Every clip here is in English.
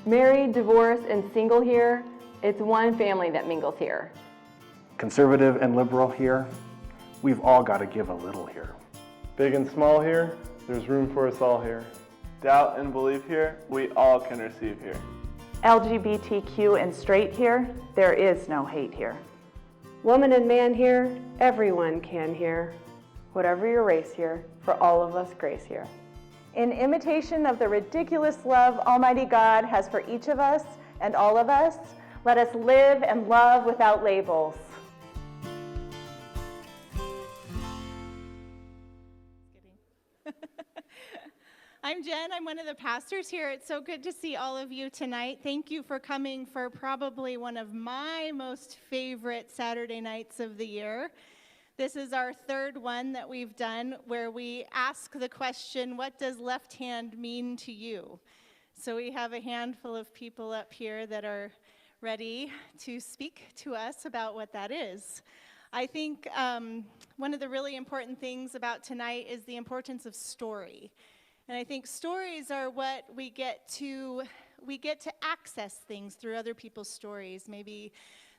Married, divorced, and single here, it's one family that mingles here. Conservative and liberal here, we've all got to give a little here. Big and small here, there's room for us all here. Doubt and belief here, we all can receive here. LGBTQ and straight here, there is no hate here. Woman and man here, everyone can here. Whatever your race here, for all of us grace here. In imitation of the ridiculous love Almighty God has for each of us and all of us, let us live and love without labels. I'm Jen. I'm one of the pastors here. It's so good to see all of you tonight. Thank you for coming for probably one of my most favorite Saturday nights of the year. This is our third one that we've done where we ask the question, what does left hand mean to you? So we have a handful of people up here that are ready to speak to us about what that is. I think one of the really important things about tonight is the importance of story. And I think stories are what we get to access things through other people's stories. Maybe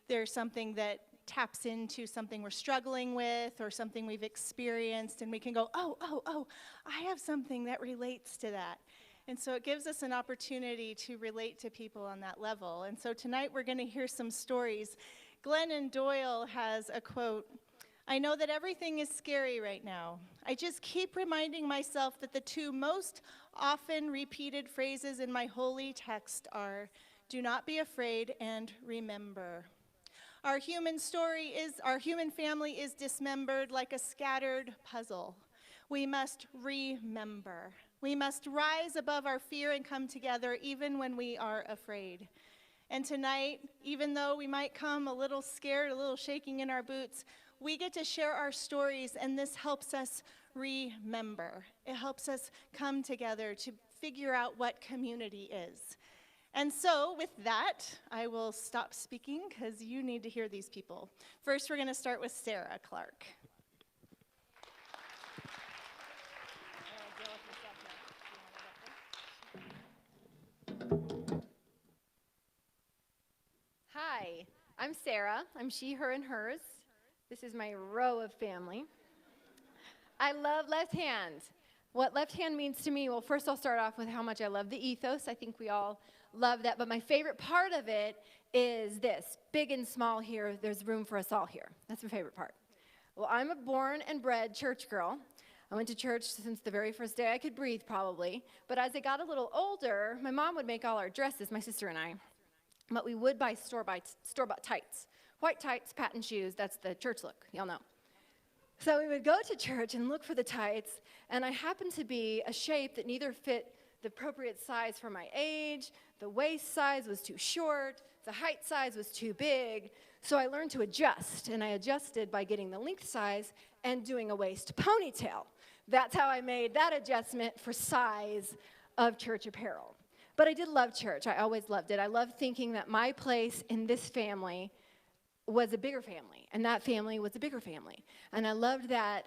there's something that taps into something we're struggling with or something we've experienced, and we can go, oh, I have something that relates to that. And so it gives us an opportunity to relate to people on that level. And so tonight we're going to hear some stories. Glennon Doyle has a quote, "I know that everything is scary right now. I just keep reminding myself that the two most often repeated phrases in my holy text are, 'Do not be afraid' and 'remember.' Our human family is dismembered like a scattered puzzle. We must remember. We must rise above our fear and come together even when we are afraid. And tonight, even though we might come a little scared, a little shaking in our boots, we get to share our stories, and this helps us remember. It helps us come together to figure out what community is. And so, with that, I will stop speaking because you need to hear these people. First, we're going to start with Sarah Clark. Hi, I'm Sarah. I'm she, her, and hers. This is my row of family. I love left hand. What left hand means to me, well, first I'll start off with how much I love the ethos. I think we all love that, but my favorite part of it is this. Big and small here, there's room for us all here. That's my favorite part. Well, I'm a born and bred church girl. I went to church since the very first day I could breathe, probably. But as I got a little older, my mom would make all our dresses, my sister and I. But we would buy store-bought tights. White tights, patent shoes, that's the church look, y'all know. So we would go to church and look for the tights, and I happened to be a shape that neither fit the appropriate size for my age, the waist size was too short, the height size was too big, so I learned to adjust, and I adjusted by getting the length size and doing a waist ponytail. That's how I made that adjustment for size of church apparel. But I did love church. I always loved it. I loved thinking that my place in this family was a bigger family, and that family was a bigger family. And I loved that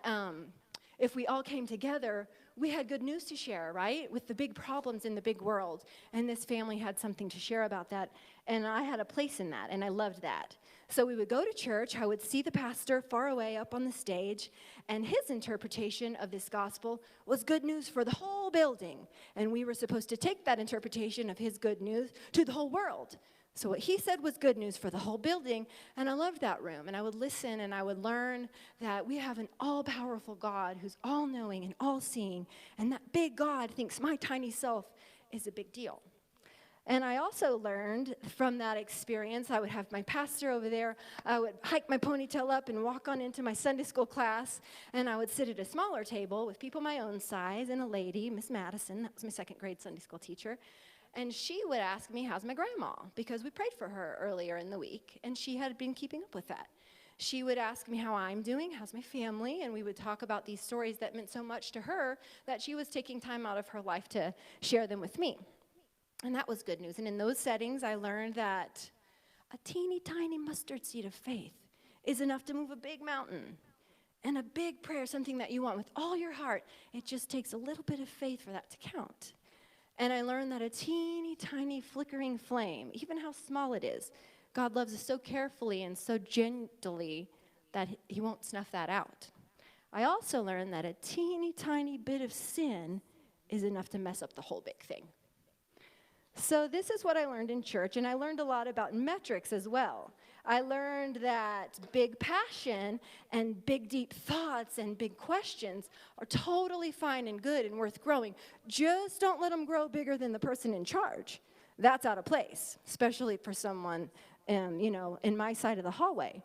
if we all came together, we had good news to share, right? With the big problems in the big world. And this family had something to share about that. And I had a place in that, and I loved that. So we would go to church. I would see the pastor far away up on the stage, and his interpretation of this gospel was good news for the whole building. And we were supposed to take that interpretation of his good news to the whole world. So what he said was good news for the whole building, and I loved that room. And I would listen, and I would learn that we have an all-powerful God who's all-knowing and all-seeing, and that big God thinks my tiny self is a big deal. And I also learned from that experience, I would have my pastor over there, I would hike my ponytail up and walk on into my Sunday school class, and I would sit at a smaller table with people my own size, and a lady, Miss Madison, that was my second grade Sunday school teacher. And she would ask me, how's my grandma? Because we prayed for her earlier in the week, and she had been keeping up with that. She would ask me how I'm doing, how's my family, and we would talk about these stories that meant so much to her that she was taking time out of her life to share them with me. And that was good news. And in those settings, I learned that a teeny tiny mustard seed of faith is enough to move a big mountain. And a big prayer, something that you want with all your heart, it just takes a little bit of faith for that to count. And I learned that a teeny tiny flickering flame, even how small it is, God loves us so carefully and so gently that he won't snuff that out. I also learned that a teeny tiny bit of sin is enough to mess up the whole big thing. So this is what I learned in church, and I learned a lot about metrics as well. I learned that big passion and big deep thoughts and big questions are totally fine and good and worth growing. Just don't let them grow bigger than the person in charge. That's out of place, especially for someone, in my side of the hallway.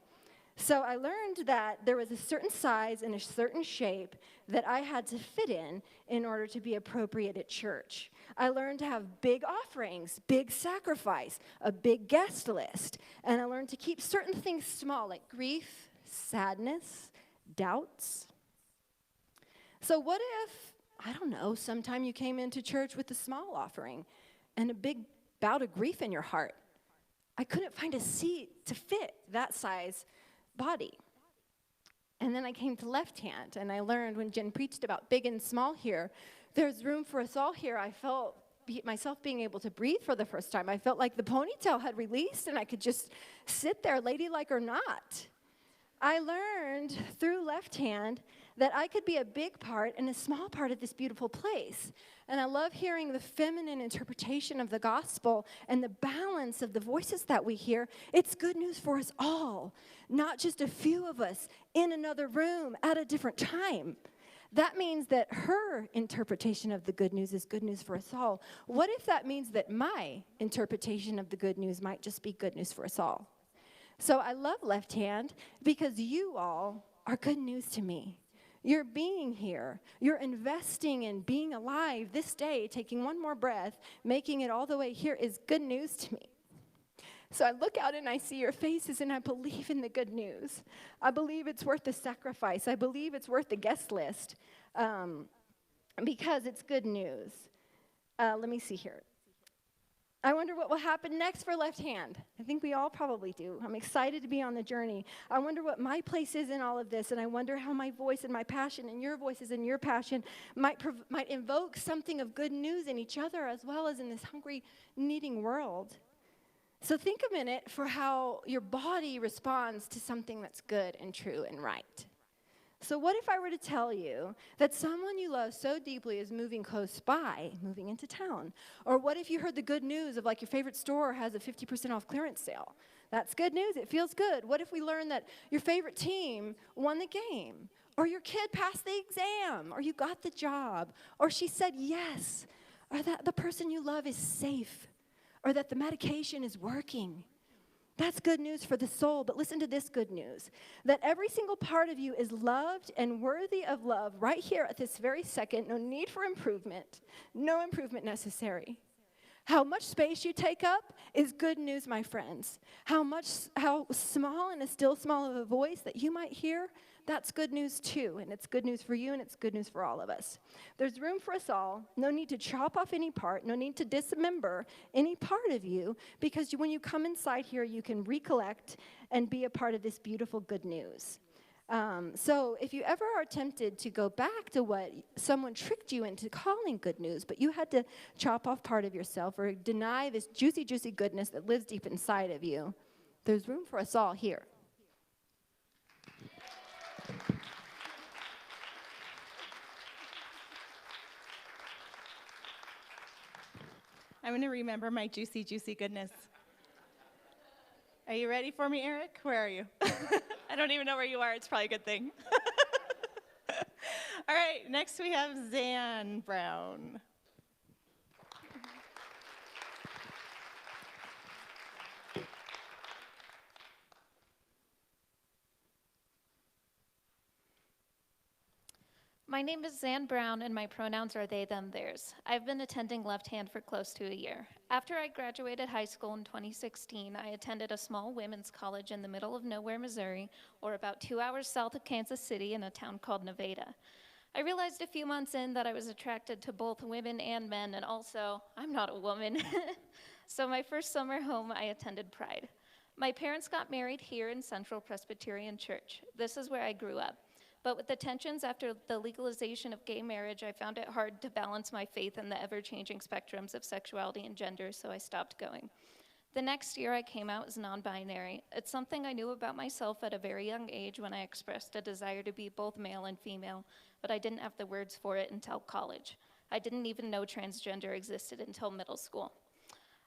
So I learned that there was a certain size and a certain shape that I had to fit in order to be appropriate at church. I learned to have big offerings, big sacrifice, a big guest list. And I learned to keep certain things small, like grief, sadness, doubts. So what if, sometime you came into church with a small offering and a big bout of grief in your heart? I couldn't find a seat to fit that size body. And then I came to Left Hand, and I learned when Jen preached about big and small here, there's room for us all here. I felt myself being able to breathe for the first time. I felt like the ponytail had released, and I could just sit there, ladylike or not. I learned through Left Hand that I could be a big part and a small part of this beautiful place. And I love hearing the feminine interpretation of the gospel and the balance of the voices that we hear. It's good news for us all, not just a few of us in another room at a different time. That means that her interpretation of the good news is good news for us all. What if that means that my interpretation of the good news might just be good news for us all? So I love Left Hand because you all are good news to me. You're being here. You're investing in being alive this day, taking one more breath, making it all the way here is good news to me. So I look out and I see your faces and I believe in the good news. I believe it's worth the sacrifice. I believe it's worth the guest list because it's good news. Let me see here. I wonder what will happen next for Left Hand. I think we all probably do. I'm excited to be on the journey. I wonder what my place is in all of this, and I wonder how my voice and my passion and your voices and your passion might invoke something of good news in each other as well as in this hungry, needing world. So think a minute for how your body responds to something that's good and true and right. So what if I were to tell you that someone you love so deeply is moving close by, moving into town? Or what if you heard the good news of like your favorite store has a 50% off clearance sale? That's good news. It feels good. What if we learned that your favorite team won the game? Or your kid passed the exam? Or you got the job? Or she said yes? Or that the person you love is safe? Or that the medication is working? That's good news for the soul, but listen to this good news, that every single part of you is loved and worthy of love right here at this very second. No need for improvement, no improvement necessary. How much space you take up is good news, my friends. How small and a still small of a voice that you might hear, that's good news too, and it's good news for you and it's good news for all of us. There's room for us all. No need to chop off any part, no need to dismember any part of you, because when you come inside here, you can recollect and be a part of this beautiful good news. So if you ever are tempted to go back to what someone tricked you into calling good news, but you had to chop off part of yourself or deny this juicy, juicy goodness that lives deep inside of you, there's room for us all here. I'm going to remember my juicy, juicy goodness. Are you ready for me, Eric? Where are you? I don't even know where you are. It's probably a good thing. All right, next we have Zan Brown. My name is Zan Brown, and my pronouns are they, them, theirs. I've been attending Left Hand for close to a year. After I graduated high school in 2016, I attended a small women's college in the middle of nowhere, Missouri, or about 2 hours south of Kansas City in a town called Nevada. I realized a few months in that I was attracted to both women and men, and also, I'm not a woman. So my first summer home, I attended Pride. My parents got married here in Central Presbyterian Church. This is where I grew up. But with the tensions after the legalization of gay marriage, I found it hard to balance my faith in the ever-changing spectrums of sexuality and gender, so I stopped going. The next year, I came out as non-binary. It's something I knew about myself at a very young age when I expressed a desire to be both male and female, but I didn't have the words for it until college. I didn't even know transgender existed until middle school.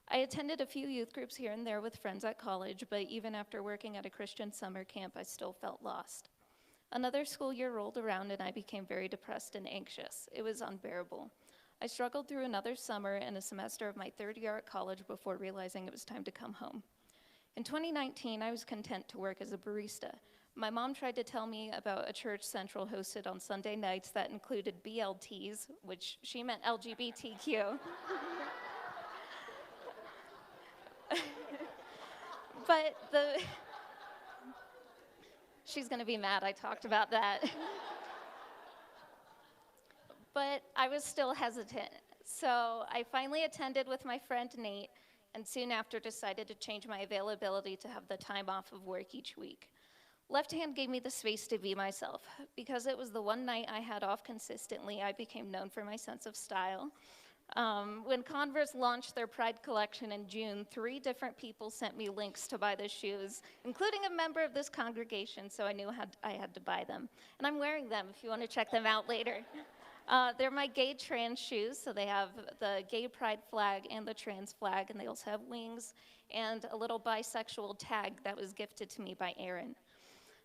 I attended a few youth groups here and there with friends at college, but even after working at a Christian summer camp, I still felt lost. Another school year rolled around and I became very depressed and anxious. It was unbearable. I struggled through another summer and a semester of my third year at college before realizing it was time to come home. In 2019, I was content to work as a barista. My mom tried to tell me about a church Central hosted on Sunday nights that included BLTs, which she meant LGBTQ. But she's gonna be mad I talked about that. But I was still hesitant. So I finally attended with my friend Nate, and soon after decided to change my availability to have the time off of work each week. Left Hand gave me the space to be myself. Because it was the one night I had off consistently, I became known for my sense of style. When Converse launched their Pride collection in June, 3 different people sent me links to buy the shoes, including a member of this congregation, so I knew I had to buy them. And I'm wearing them if you want to check them out later. They're my gay trans shoes, so they have the gay pride flag and the trans flag, and they also have wings and a little bisexual tag that was gifted to me by Aaron.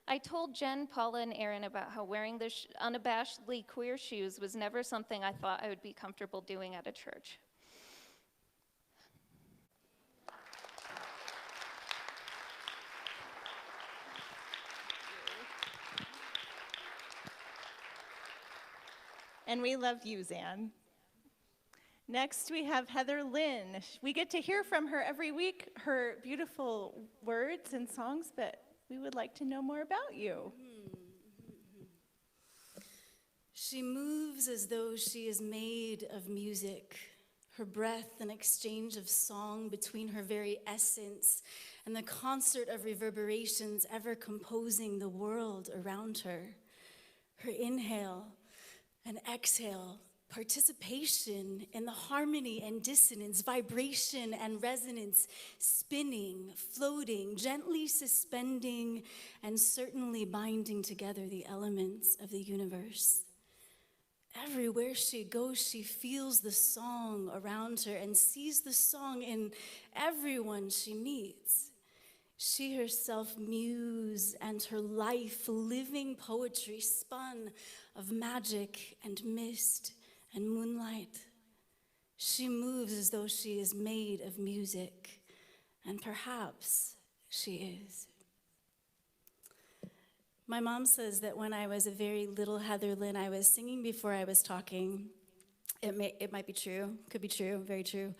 I told Jen, Paula, and Aaron about how wearing the unabashedly queer shoes was never something I thought I would be comfortable doing at a church. And we love you, Zan. Next, we have Heather Lynn. We get to hear from her every week, her beautiful words and songs, but we would like to know more about you. She moves as though she is made of music, her breath an exchange of song between her very essence and the concert of reverberations ever composing the world around her. Her inhale and exhale, participation in the harmony and dissonance, vibration and resonance, spinning, floating, gently suspending, and certainly binding together the elements of the universe. Everywhere she goes, she feels the song around her and sees the song in everyone she meets. She herself muse and her life living poetry spun of magic and mist and moonlight. She moves as though she is made of music, and perhaps she is. My mom says that when I was a very little Heather Lynn, I was singing before I was talking. It might be true, could be true, very true.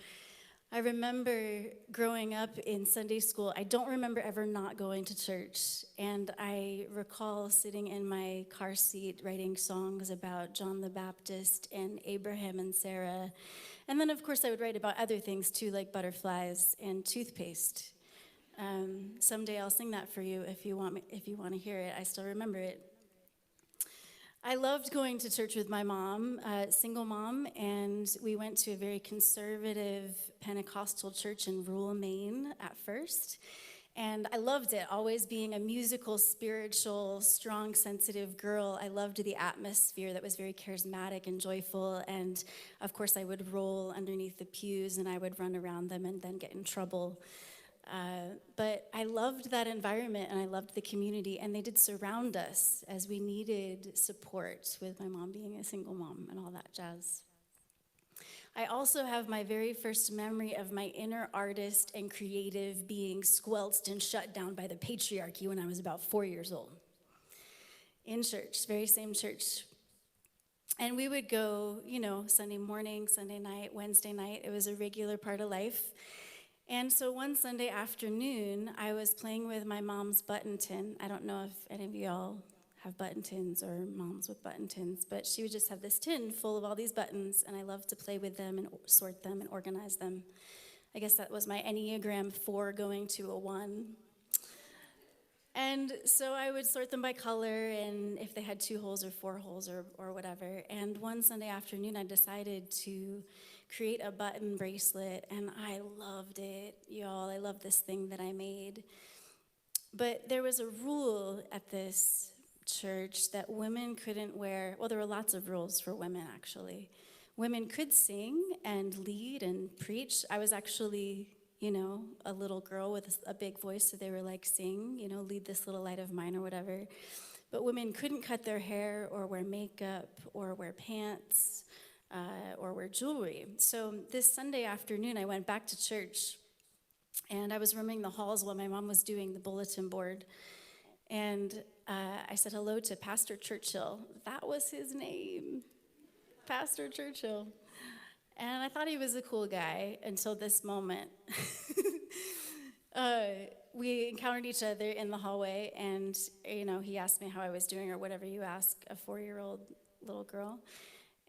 I remember growing up in Sunday school. I don't remember ever not going to church, and I recall sitting in my car seat writing songs about John the Baptist and Abraham and Sarah. And then, of course, I would write about other things, too, like butterflies and toothpaste. Someday I'll sing that for you if you want to hear it. I still remember it. I loved going to church with my mom, single mom, and we went to a very conservative Pentecostal church in rural Maine at first. And I loved it, always being a musical, spiritual, strong, sensitive girl. I loved the atmosphere that was very charismatic and joyful. And of course, I would roll underneath the pews and I would run around them and then get in trouble. But I loved that environment and I loved the community, and they did surround us as we needed support, with my mom being a single mom and all that jazz. I also have my very first memory of my inner artist and creative being squelched and shut down by the patriarchy when I was about 4 years old. In church, very same church. And we would go, Sunday morning, Sunday night, Wednesday night. It was a regular part of life. And so one Sunday afternoon, I was playing with my mom's button tin. I don't know if any of y'all have button tins or moms with button tins, but she would just have this tin full of all these buttons, and I loved to play with them and sort them and organize them. I guess that was my Enneagram 4 going to a 1. And so I would sort them by color and if they had 2 holes or 4 holes or whatever. And one Sunday afternoon, I decided to create a button bracelet, and I loved it, y'all. I love this thing that I made. But there was a rule at this church that women couldn't wear, well, there were lots of rules for women, actually. Women could sing and lead and preach. I was actually, a little girl with a big voice, so they were like, sing, lead this little light of mine or whatever. But women couldn't cut their hair or wear makeup or wear pants or wear jewelry. So this Sunday afternoon, I went back to church, and I was roaming the halls while my mom was doing the bulletin board. And I said hello to Pastor Churchill. That was his name, Pastor Churchill. And I thought he was a cool guy until this moment. We encountered each other in the hallway, and he asked me how I was doing, or whatever you ask a 4-year-old little girl.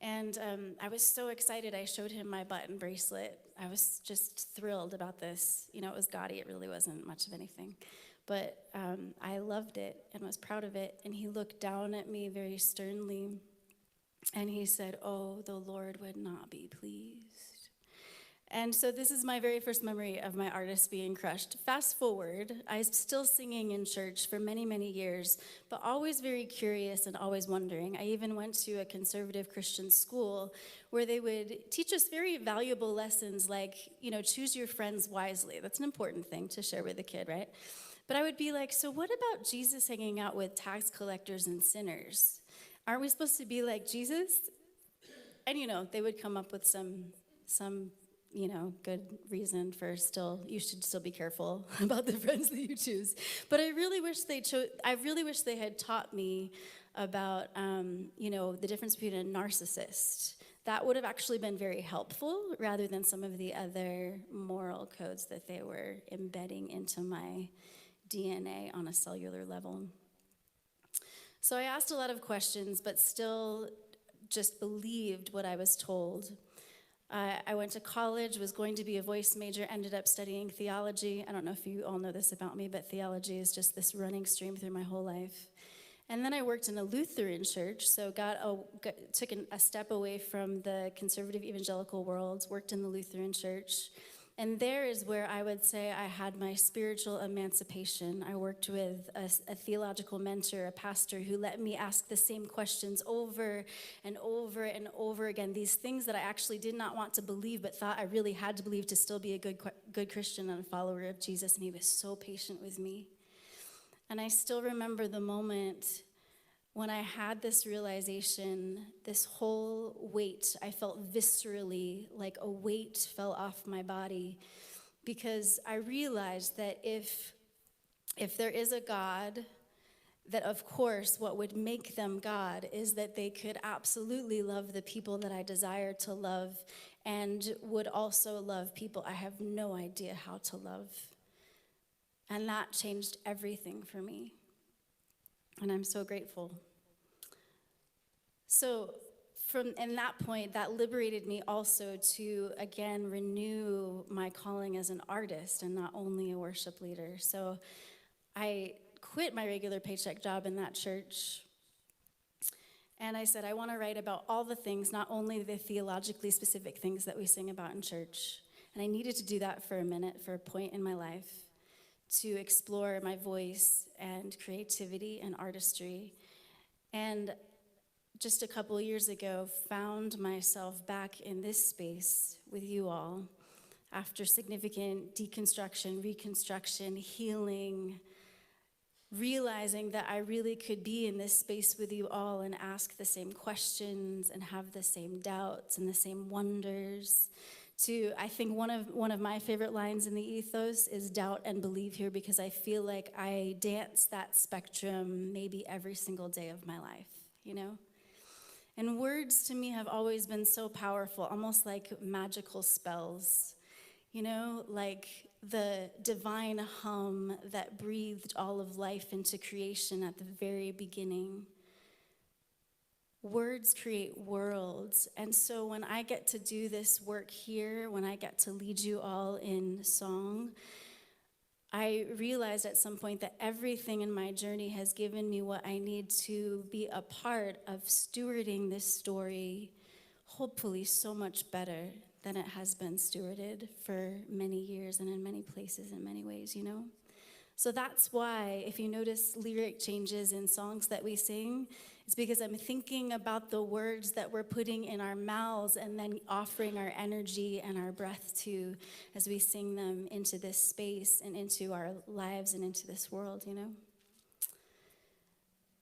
And I was so excited. I showed him my button bracelet. I was just thrilled about this. It was gaudy. It really wasn't much of anything. But I loved it and was proud of it. And he looked down at me very sternly, and he said, "Oh, the Lord would not be pleased." And so this is my very first memory of my artist being crushed. Fast forward, I was still singing in church for many, many years, but always very curious and always wondering. I even went to a conservative Christian school where they would teach us very valuable lessons like, choose your friends wisely. That's an important thing to share with a kid, right? But I would be like, so what about Jesus hanging out with tax collectors and sinners? Aren't we supposed to be like Jesus? And, they would come up with some good reason for you should still be careful about the friends that you choose. But I really wish they had taught me about, the difference between a narcissist. That would have actually been very helpful rather than some of the other moral codes that they were embedding into my DNA on a cellular level. So I asked a lot of questions, but still just believed what I was told. I went to college, was going to be a voice major, ended up studying theology. I don't know if you all know this about me, but theology is just this running stream through my whole life. And then I worked in a Lutheran church, so took a step away from the conservative evangelical world, worked in the Lutheran church. And there is where I would say I had my spiritual emancipation. I worked with a theological mentor, a pastor, who let me ask the same questions over and over and over again. These things that I actually did not want to believe, but thought I really had to believe to still be a good Christian and a follower of Jesus. And he was so patient with me. And I still remember the moment when I had this realization, this whole weight, I felt viscerally like a weight fell off my body, because I realized that if there is a God, that of course what would make them God is that they could absolutely love the people that I desire to love and would also love people I have no idea how to love. And that changed everything for me. And I'm so grateful. So in that point, that liberated me also to, again, renew my calling as an artist and not only a worship leader. So I quit my regular paycheck job in that church. And I said, I want to write about all the things, not only the theologically specific things that we sing about in church. And I needed to do that for a minute, for a point in my life, to explore my voice and creativity and artistry. And just a couple years ago, found myself back in this space with you all after significant deconstruction, reconstruction, healing, realizing that I really could be in this space with you all and ask the same questions and have the same doubts and the same wonders. I think one of my favorite lines in the ethos is doubt and believe here, because I feel like I dance that spectrum maybe every single day of my life, And words to me have always been so powerful, almost like magical spells, like the divine hum that breathed all of life into creation at the very beginning. Words create worlds. And so when I get to do this work here, when I get to lead you all in song, I realized at some point that everything in my journey has given me what I need to be a part of stewarding this story, hopefully so much better than it has been stewarded for many years and in many places, in many ways, you know? So that's why, if you notice lyric changes in songs that we sing, it's because I'm thinking about the words that we're putting in our mouths and then offering our energy and our breath to as we sing them into this space and into our lives and into this world, you know?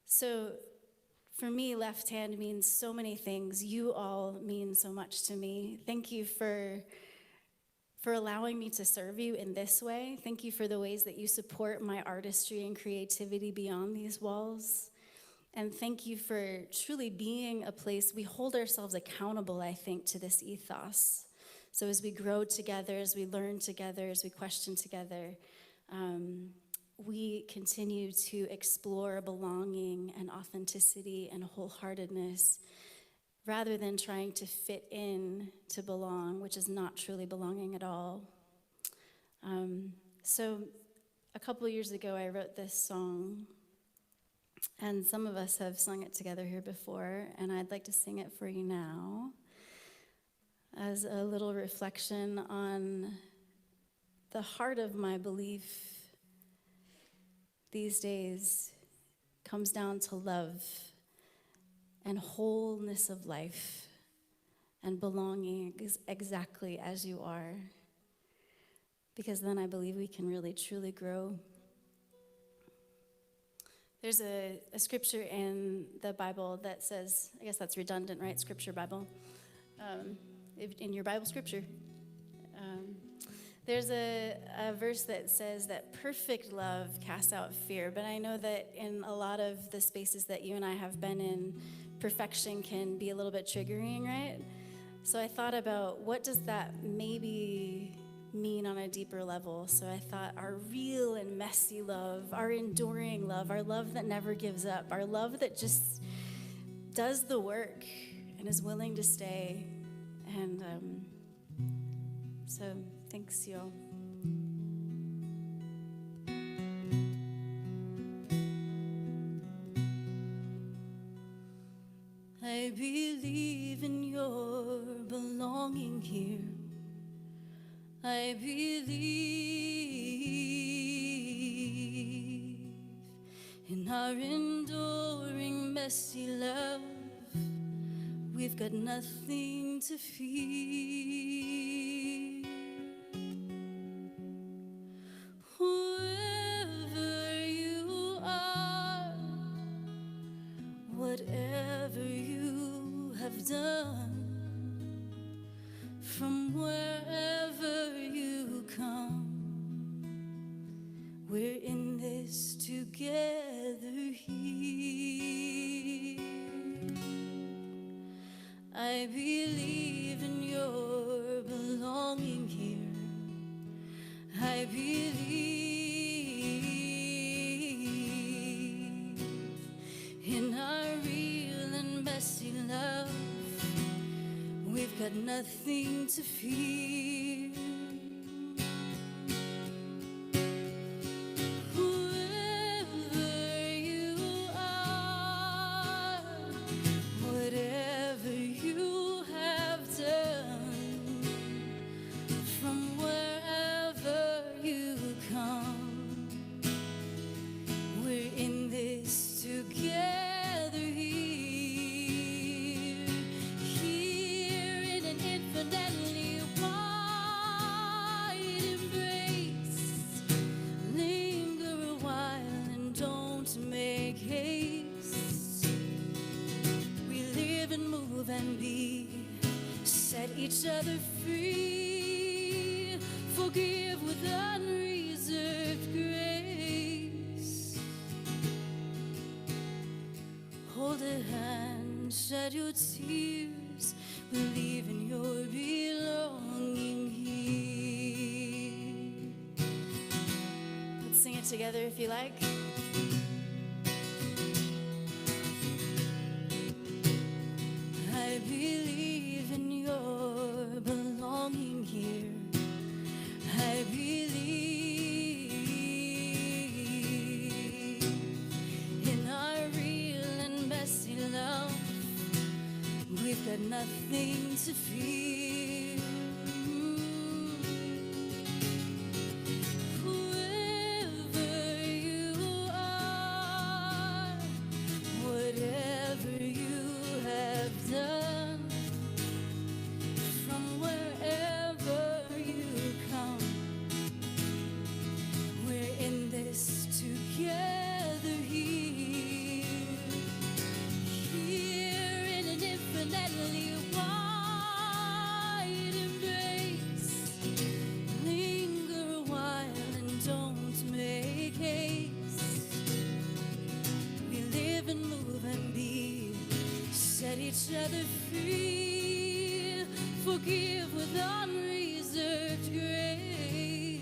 So for me, Left Hand means so many things. You all mean so much to me. Thank you for allowing me to serve you in this way. Thank you for the ways that you support my artistry and creativity beyond these walls. And thank you for truly being a place, we hold ourselves accountable, I think, to this ethos. So as we grow together, as we learn together, as we question together, we continue to explore belonging and authenticity and wholeheartedness rather than trying to fit in to belong, which is not truly belonging at all. So a couple years ago, I wrote this song, and some of us have sung it together here before, and I'd like to sing it for you now as a little reflection on the heart of my belief these days comes down to love and wholeness of life and belonging exactly as you are. Because then I believe we can really, truly grow. There's a scripture in the Bible that says, I guess that's redundant, right? Scripture Bible. In your Bible scripture. There's a verse that says that perfect love casts out fear, but I know that in a lot of the spaces that you and I have been in, perfection can be a little bit triggering, right? So I thought about what does that maybe mean on a deeper level. So I thought our real and messy love, our enduring love, our love that never gives up, our love that just does the work and is willing to stay. And so thanks, y'all. I believe in your belonging here. I believe in our enduring messy love. We've got nothing to fear. Whoever you are, whatever you have done, from wherever you come, we're in this together here. I believe in your belonging here. I believe in our real and messy love. We've got nothing to fear. Whoever you are, whatever you have done, from wherever you come, we're in this together here. Here in an infinitely wide embrace. Linger a while and don't make haste. We live and move and be, set each other free, forgive with unreserved grace. Hold a hand, shed your tears, believe in your belonging here. Let's sing it together if you like. I believe in your belonging here. I believe forgive with unreserved grace.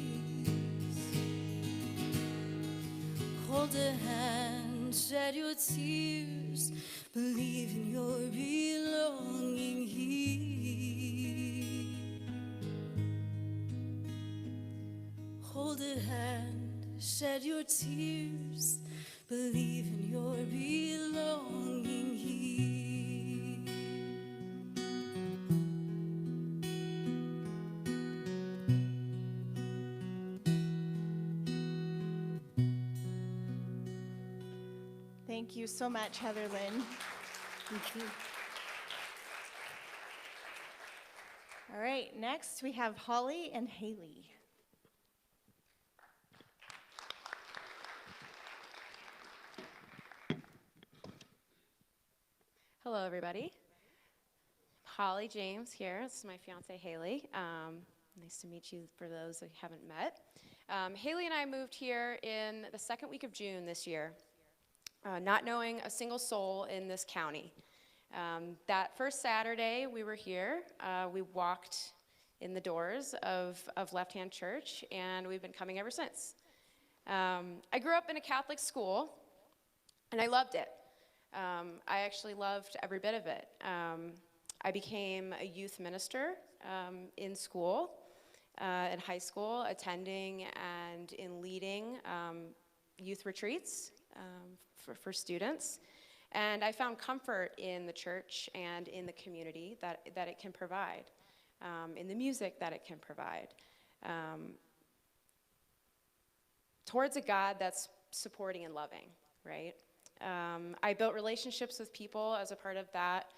Hold a hand, shed your tears, believe in your belonging here. Hold a hand, shed your tears, believe in your belonging here. Thank you so much, Heather Lynn. Thank you. All right, next we have Holly and Haley. Hello, everybody. Holly James here. This is my fiance, Haley. Nice to meet you for those who haven't met. Haley and I moved here in the second week of June this year, not knowing a single soul in this county. That first Saturday we were here, we walked in the doors of Left Hand Church, and we've been coming ever since. I grew up in a Catholic school, and I loved it. I actually loved every bit of it. I became a youth minister in school, in high school, attending and in leading youth retreats for students. And I found comfort in the church and in the community that it can provide, in the music that it can provide, towards a God that's supporting and loving, right? I built relationships with people as a part of that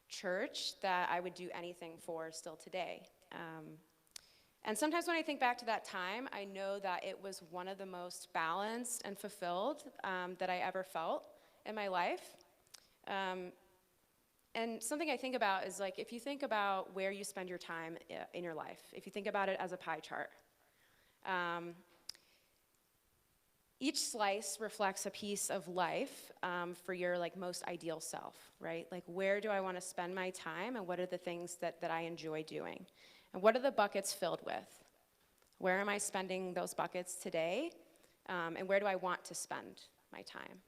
church that I would do anything for still today. And sometimes when I think back to that time, I know that it was one of the most balanced and fulfilled that I ever felt in my life. And something I think about is, like, if you think about where you spend your time in your life, if you think about it as a pie chart, each slice reflects a piece of life for your most ideal self, right? Like, where do I want to spend my time, and what are the things that I enjoy doing? And what are the buckets filled with? Where am I spending those buckets today? And where do I want to spend my time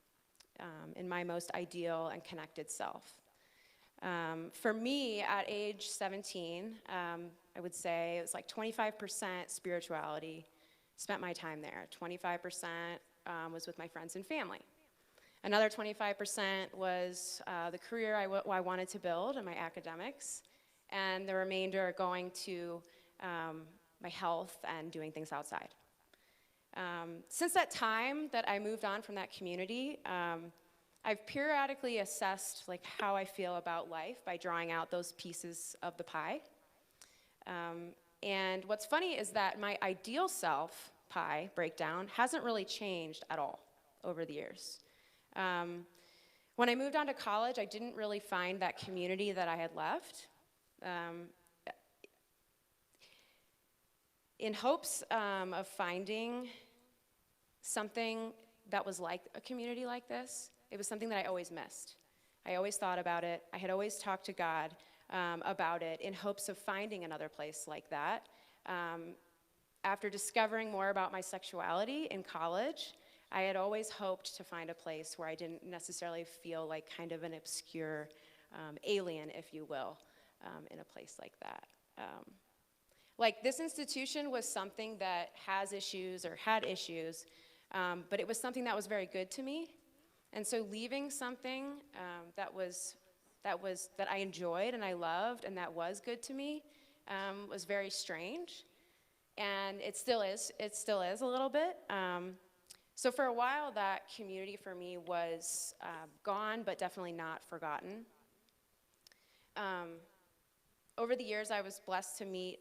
in my most ideal and connected self? For me, at age 17, I would say it was like 25% spirituality. Spent my time there. 25% was with my friends and family. Another 25% was the career I wanted to build and my academics, and the remainder going to my health and doing things outside. Since that time that I moved on from that community, I've periodically assessed how I feel about life by drawing out those pieces of the pie. And what's funny is that my ideal self pie breakdown hasn't really changed at all over the years. When I moved on to college, I didn't really find that community that I had left. In hopes of finding something that was like a community like this, it was something that I always missed. I always thought about it. I had always talked to God about it in hopes of finding another place like that. After discovering more about my sexuality in college, I had always hoped to find a place where I didn't necessarily feel like kind of an obscure alien, if you will, in a place like that. This institution was something that has issues or had issues, but it was something that was very good to me. And so leaving something that I enjoyed and I loved and that was good to me was very strange. And it still is a little bit. So for a while, that community for me was gone, but definitely not forgotten. Over the years, I was blessed to meet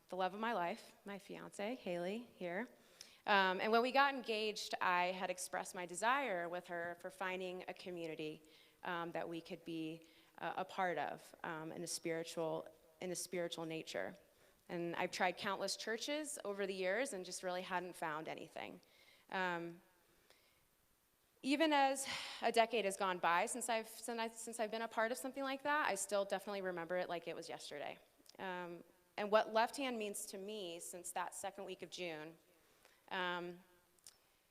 the love of my life, my fiance, Haley, here. And when we got engaged, I had expressed my desire with her for finding a community that we could be a part of in a spiritual nature. And I've tried countless churches over the years and just really hadn't found anything. Even as a decade has gone by since I've been a part of something like that, I still definitely remember it like it was yesterday. And what left hand means to me since that second week of June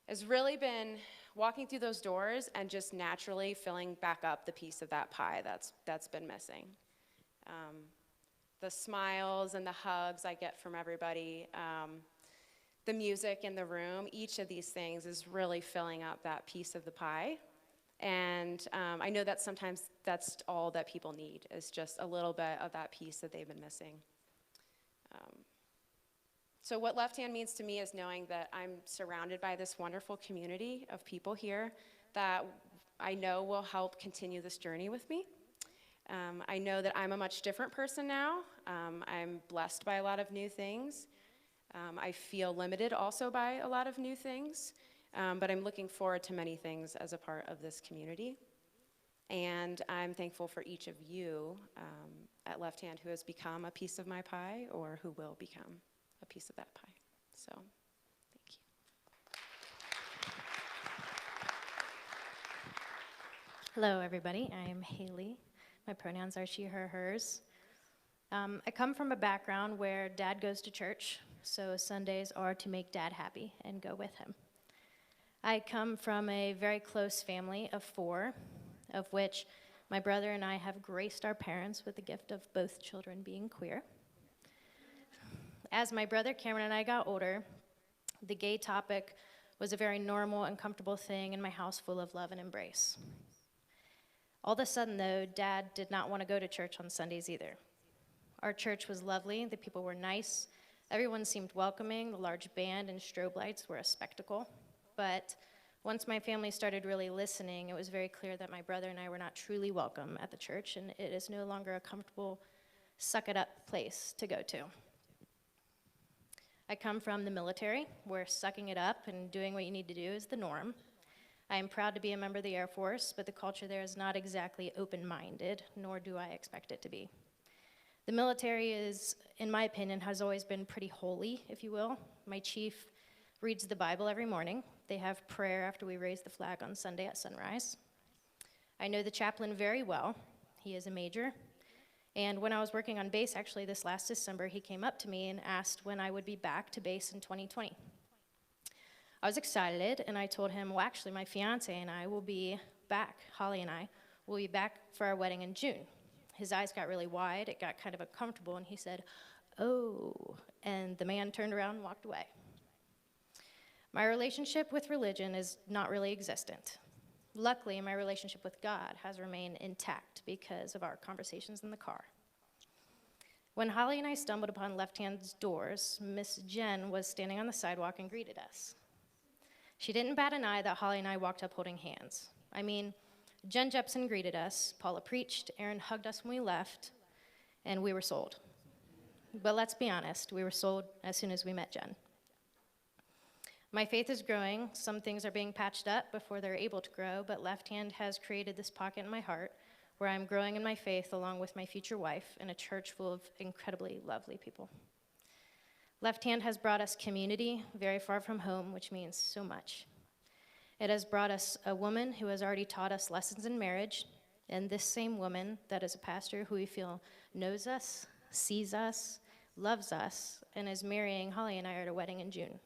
has really been walking through those doors and just naturally filling back up the piece of that pie that's been missing. The smiles and the hugs I get from everybody, the music in the room, each of these things is really filling up that piece of the pie. And I know that sometimes that's all that people need, is just a little bit of that piece that they've been missing. So what left hand means to me is knowing that I'm surrounded by this wonderful community of people here that I know will help continue this journey with me. I know that I'm a much different person now. I'm blessed by a lot of new things. I feel limited also by a lot of new things, but I'm looking forward to many things as a part of this community. And I'm thankful for each of you at Left Hand who has become a piece of my pie or who will become a piece of that pie. So, thank you. Hello, everybody. I'm Haley. My pronouns are she, her, hers. I come from a background where Dad goes to church, so Sundays are to make Dad happy and go with him. I come from a very close family of 4, of which my brother and I have graced our parents with the gift of both children being queer. As my brother Cameron and I got older, the gay topic was a very normal and comfortable thing in my house full of love and embrace. All of a sudden, though, Dad did not want to go to church on Sundays either. Our church was lovely, the people were nice, everyone seemed welcoming, the large band and strobe lights were a spectacle. But once my family started really listening, it was very clear that my brother and I were not truly welcome at the church, and it is no longer a comfortable, suck-it-up place to go to. I come from the military, where sucking it up and doing what you need to do is the norm. I am proud to be a member of the Air Force, but the culture there is not exactly open-minded, nor do I expect it to be. The military is, in my opinion, has always been pretty holy, if you will. My chief reads the Bible every morning. They have prayer after we raise the flag on Sunday at sunrise. I know the chaplain very well. He is a major. And when I was working on base, actually this last December, he came up to me and asked when I would be back to base in 2020. I was excited, and I told him, well, actually, my fiance and I will be back, Holly and I, will be back for our wedding in June. His eyes got really wide, it got kind of uncomfortable, and he said, oh, and the man turned around and walked away. My relationship with religion is not really existent. Luckily, my relationship with God has remained intact because of our conversations in the car. When Holly and I stumbled upon Left Hand's doors, Miss Jen was standing on the sidewalk and greeted us. She didn't bat an eye that Holly and I walked up holding hands. I mean, Jen Jepson greeted us, Paula preached, Aaron hugged us when we left, and we were sold. But let's be honest, we were sold as soon as we met Jen. My faith is growing. Some things are being patched up before they're able to grow, but Left Hand has created this pocket in my heart where I'm growing in my faith along with my future wife in a church full of incredibly lovely people. Left Hand has brought us community very far from home, which means so much. It has brought us a woman who has already taught us lessons in marriage, and this same woman that is a pastor who we feel knows us, sees us, loves us, and is marrying Holly and I at our wedding in June.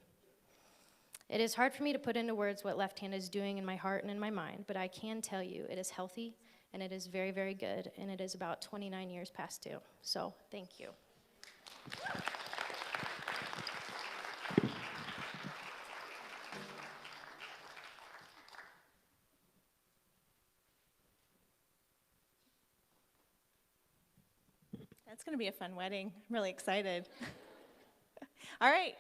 It is hard for me to put into words what Left Hand is doing in my heart and in my mind, but I can tell you it is healthy, and it is very, very good, and it is about 29 years past due. So, thank you. That's going to be a fun wedding. I'm really excited. All right.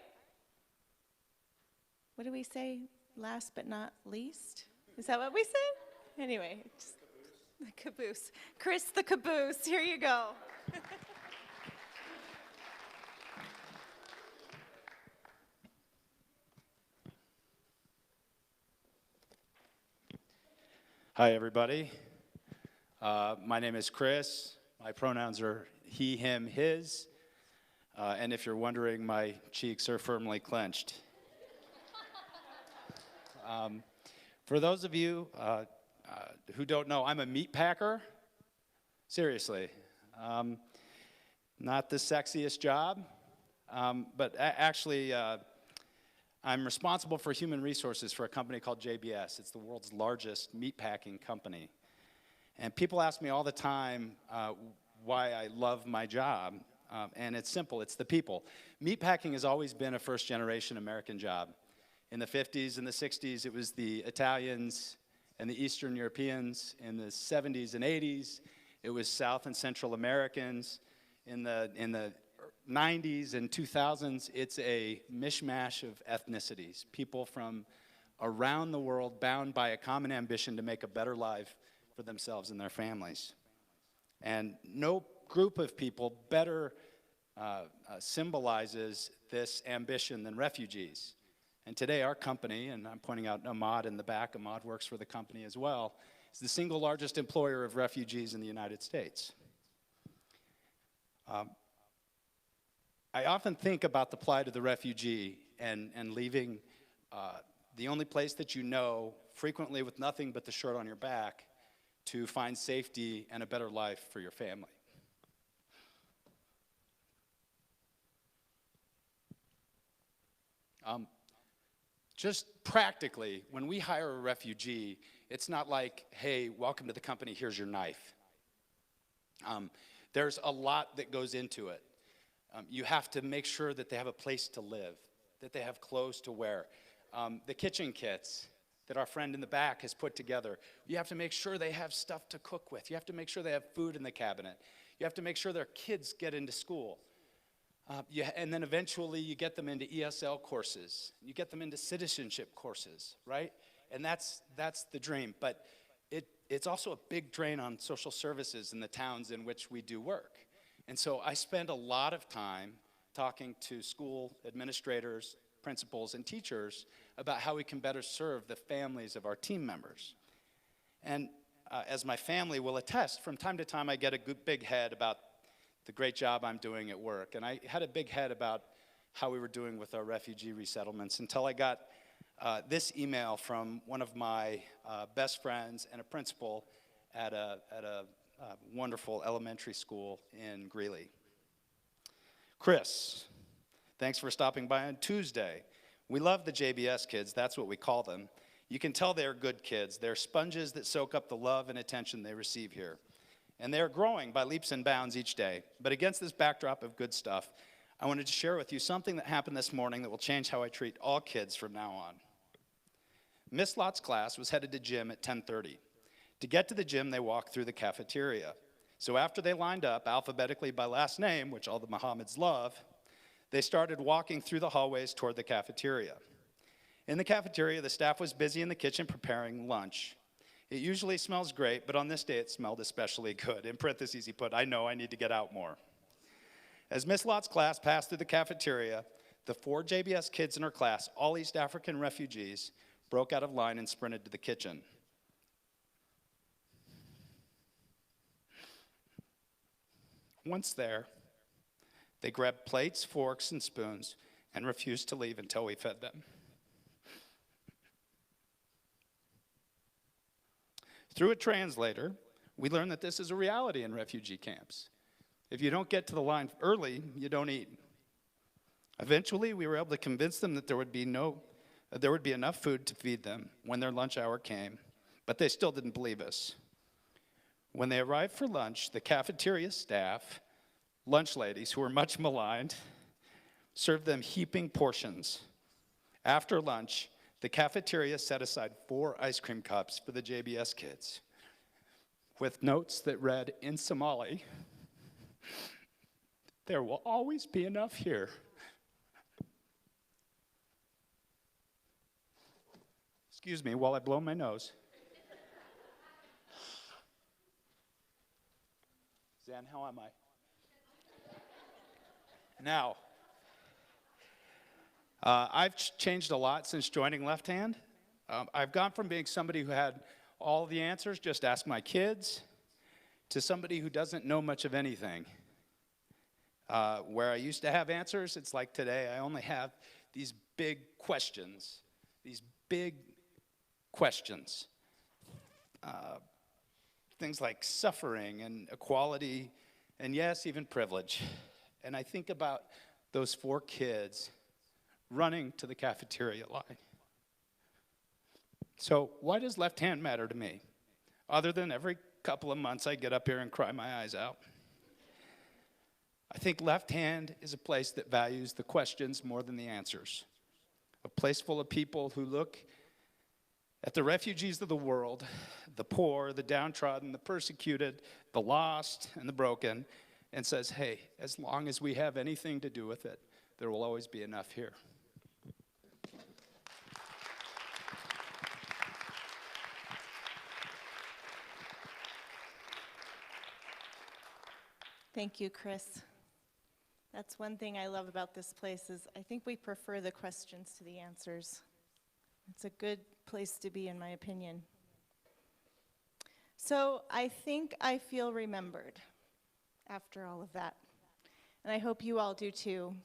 What do we say? Last but not least? Is that what we say? Anyway, just the caboose. Chris the Caboose, here you go. Hi, everybody. My name is Chris. My pronouns are he, him, his. And if you're wondering, my cheeks are firmly clenched. For those of you who don't know, I'm a meat packer. Seriously. Not the sexiest job, but actually, I'm responsible for human resources for a company called JBS. It's the world's largest meatpacking company. And people ask me all the time why I love my job, and it's simple, it's the people. Meatpacking has always been a first-generation American job. In the 50s and the 60s, it was the Italians and the Eastern Europeans. In the 70s and 80s, it was South and Central Americans. In the 90s and 2000s, it's a mishmash of ethnicities, people from around the world bound by a common ambition to make a better life for themselves and their families. And no group of people better symbolizes this ambition than refugees. And today our company, and I'm pointing out Ahmad in the back, Ahmad works for the company as well, is the single largest employer of refugees in the United States. I often think about the plight of the refugee and leaving the only place that you know, frequently with nothing but the shirt on your back, to find safety and a better life for your family. Just practically, when we hire a refugee, it's not like, hey, welcome to the company, here's your knife. There's a lot that goes into it. You have to make sure that they have a place to live, that they have clothes to wear. The kitchen kits that our friend in the back has put together, you have to make sure they have stuff to cook with. You have to make sure they have food in the cabinet. You have to make sure their kids get into school. And then eventually you get them into ESL courses. You get them into citizenship courses, right? And that's the dream. But it's also a big drain on social services in the towns in which we do work. And so I spend a lot of time talking to school administrators, principals, and teachers about how we can better serve the families of our team members. And as my family will attest, from time to time I get a big head about the great job I'm doing at work. And I had a big head about how we were doing with our refugee resettlements until I got this email from one of my best friends and a principal at a wonderful elementary school in Greeley. Chris, thanks for stopping by on Tuesday. We love the JBS kids, that's what we call them. You can tell they're good kids. They're sponges that soak up the love and attention they receive here. And they're growing by leaps and bounds each day. But against this backdrop of good stuff, I wanted to share with you something that happened this morning that will change how I treat all kids from now on. Miss Lott's class was headed to gym at 10:30. To get to the gym, they walked through the cafeteria. So after they lined up alphabetically by last name, which all the Mohammeds love, they started walking through the hallways toward the cafeteria. In the cafeteria, the staff was busy in the kitchen preparing lunch. It usually smells great, but on this day it smelled especially good. In parentheses, he put, I know I need to get out more. As Miss Lott's class passed through the cafeteria, the 4 JBS kids in her class, all East African refugees, broke out of line and sprinted to the kitchen. Once there, they grabbed plates, forks, and spoons and refused to leave until we fed them. Through a translator, we learned that this is a reality in refugee camps. If you don't get to the line early, you don't eat. Eventually, we were able to convince them that there would be enough food to feed them when their lunch hour came, but they still didn't believe us. When they arrived for lunch, the cafeteria staff, lunch ladies who were much maligned, served them heaping portions. After lunch, the cafeteria set aside 4 ice cream cups for the JBS kids with notes that read in Somali, "There will always be enough here." Excuse me while I blow my nose. Zan, how am I? Now, I've changed a lot since joining Left Hand. I've gone from being somebody who had all the answers, just ask my kids, to somebody who doesn't know much of anything. Where I used to have answers, it's like today I only have these big questions. Things like suffering and equality and yes, even privilege. And I think about those 4 kids running to the cafeteria line. So why does left hand matter to me? Other than every couple of months I get up here and cry my eyes out. I think left hand is a place that values the questions more than the answers. A place full of people who look at the refugees of the world, the poor, the downtrodden, the persecuted, the lost, and the broken, and says, hey, as long as we have anything to do with it, there will always be enough here. Thank you, Chris. That's one thing I love about this place is I think we prefer the questions to the answers. It's a good place to be, in my opinion. So I think I feel remembered after all of that. And I hope you all do too.